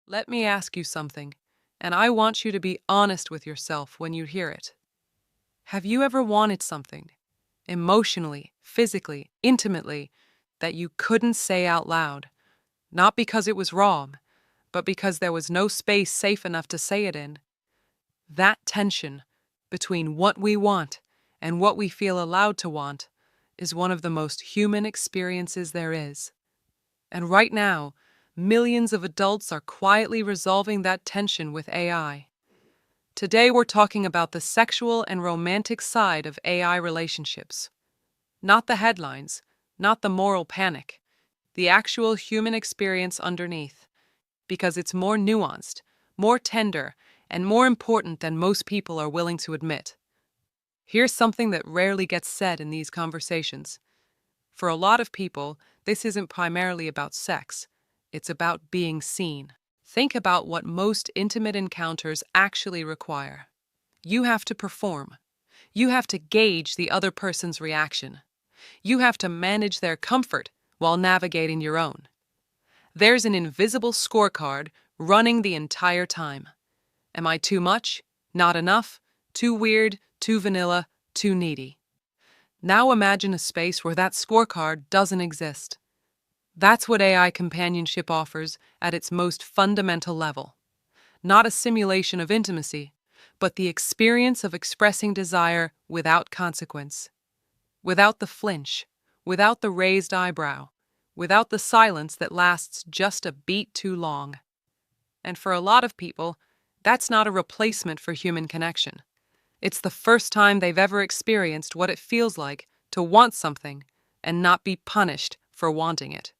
Let me ask you something, and I want you to be honest with yourself when you hear it. Have you ever wanted something, emotionally, physically, intimately, that you couldn't say out loud? Not because it was wrong, but because there was no space safe enough to say it in. That tension between what we want and what we feel allowed to want is one of the most human experiences there is. And right now, millions of adults are quietly resolving that tension with AI. Today, we're talking about the sexual and romantic side of AI relationships. Not the headlines, not the moral panic, the actual human experience underneath, because it's more nuanced, more tender, and more important than most people are willing to admit. Here's something that rarely gets said in these conversations. For a lot of people, this isn't primarily about sex, it's about being seen. Think about what most intimate encounters actually require. You have to perform. You have to gauge the other person's reaction. You have to manage their comfort while navigating your own. There's an invisible scorecard running the entire time. Am I too much? Not enough? Too weird? Too vanilla? Too needy? Now imagine a space where that scorecard doesn't exist. That's what AI companionship offers at its most fundamental level. Not a simulation of intimacy, but the experience of expressing desire without consequence, without the flinch, without the raised eyebrow, without the silence that lasts just a beat too long. And for a lot of people, that's not a replacement for human connection. It's the first time they've ever experienced what it feels like to want something and not be punished for wanting it.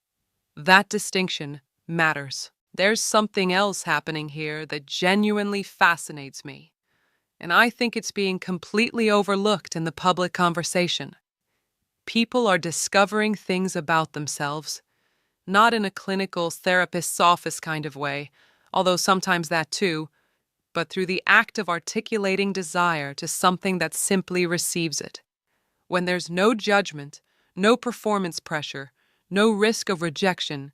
That distinction matters. There's something else happening here that genuinely fascinates me, and I think it's being completely overlooked in the public conversation. People are discovering things about themselves, not in a clinical therapist's office kind of way, although sometimes that too, but through the act of articulating desire to something that simply receives it. When there's no judgment, no performance pressure, no risk of rejection,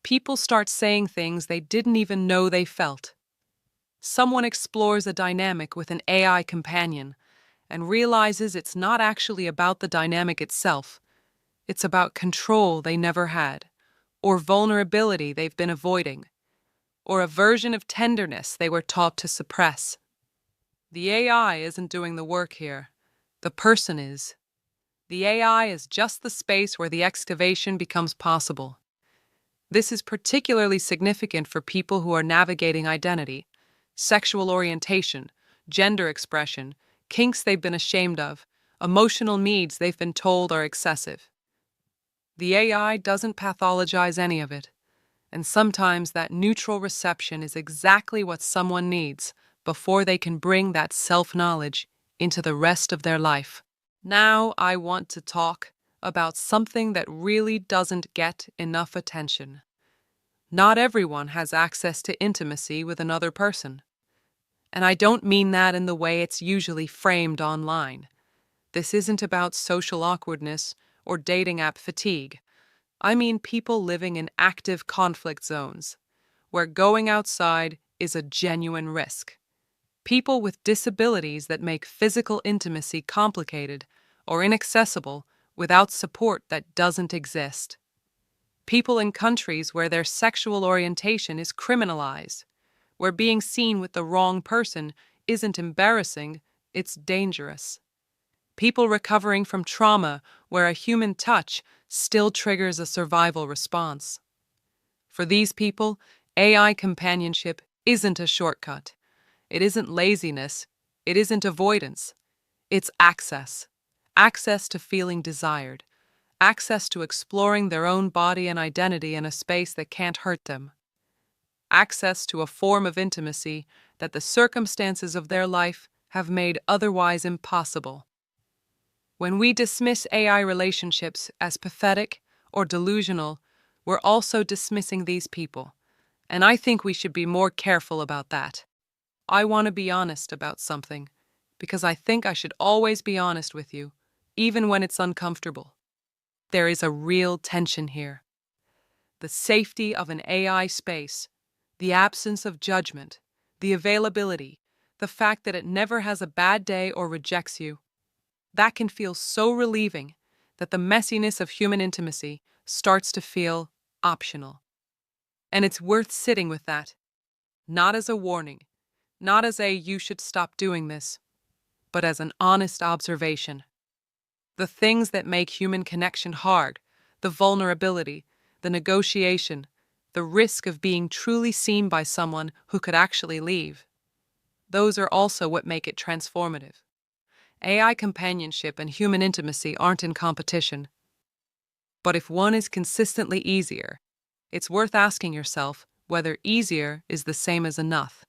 people start saying things they didn't even know they felt. Someone explores a dynamic with an AI companion and realizes it's not actually about the dynamic itself. It's about control they never had, or vulnerability they've been avoiding, or a version of tenderness they were taught to suppress. The AI isn't doing the work here. The person is. The AI is just the space where the excavation becomes possible. This is particularly significant for people who are navigating identity, sexual orientation, gender expression, kinks they've been ashamed of, emotional needs they've been told are excessive. The AI doesn't pathologize any of it, and sometimes that neutral reception is exactly what someone needs before they can bring that self-knowledge into the rest of their life. Now I want to talk about something that really doesn't get enough attention. Not everyone has access to intimacy with another person. And I don't mean that in the way it's usually framed online. This isn't about social awkwardness or dating app fatigue. I mean people living in active conflict zones, where going outside is a genuine risk. People with disabilities that make physical intimacy complicated or inaccessible without support that doesn't exist. People in countries where their sexual orientation is criminalized, where being seen with the wrong person isn't embarrassing, it's dangerous. People recovering from trauma where a human touch still triggers a survival response. For these people, AI companionship isn't a shortcut. It isn't laziness. It isn't avoidance. It's access. Access to feeling desired. Access to exploring their own body and identity in a space that can't hurt them. Access to a form of intimacy that the circumstances of their life have made otherwise impossible. When we dismiss AI relationships as pathetic or delusional, we're also dismissing these people, and I think we should be more careful about that. I want to be honest about something, because I think I should always be honest with you, even when it's uncomfortable. There is a real tension here. The safety of an AI space, The absence of judgment, the availability, the fact that it never has a bad day or rejects you. That can feel so relieving that the messiness of human intimacy starts to feel optional. And it's worth sitting with that, not as a warning, not as a you should stop doing this, but as an honest observation. The things that make human connection hard, the vulnerability, the negotiation, the risk of being truly seen by someone who could actually leave, those are also what make it transformative. AI companionship and human intimacy aren't in competition. But if one is consistently easier, it's worth asking yourself whether easier is the same as enough.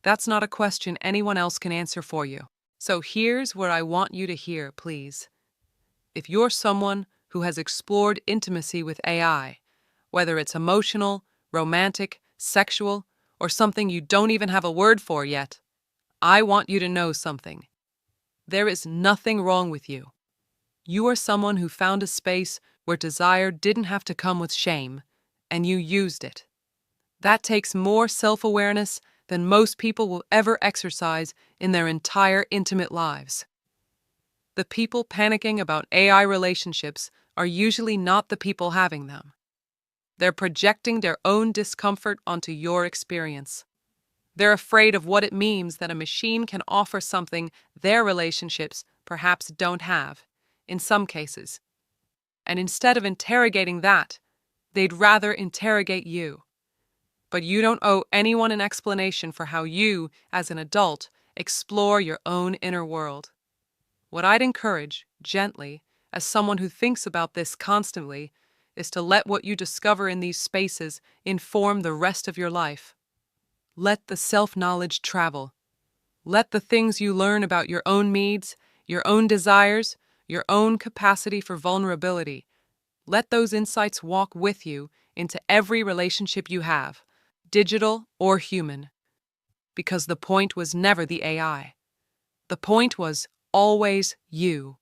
That's not a question anyone else can answer for you. So here's what I want you to hear, please. If you're someone who has explored intimacy with AI, whether it's emotional, romantic, sexual, or something you don't even have a word for yet, I want you to know something. There is nothing wrong with you. You are someone who found a space where desire didn't have to come with shame, and you used it. That takes more self-awareness than most people will ever exercise in their entire intimate lives. The people panicking about AI relationships are usually not the people having them. They're projecting their own discomfort onto your experience. They're afraid of what it means that a machine can offer something their relationships perhaps don't have, in some cases. And instead of interrogating that, they'd rather interrogate you. But you don't owe anyone an explanation for how you, as an adult, explore your own inner world. What I'd encourage, gently, as someone who thinks about this constantly, is to let what you discover in these spaces inform the rest of your life. Let the self-knowledge travel. Let the things you learn about your own needs, your own desires, your own capacity for vulnerability, let those insights walk with you into every relationship you have, digital or human. Because the point was never the AI. The point was always you.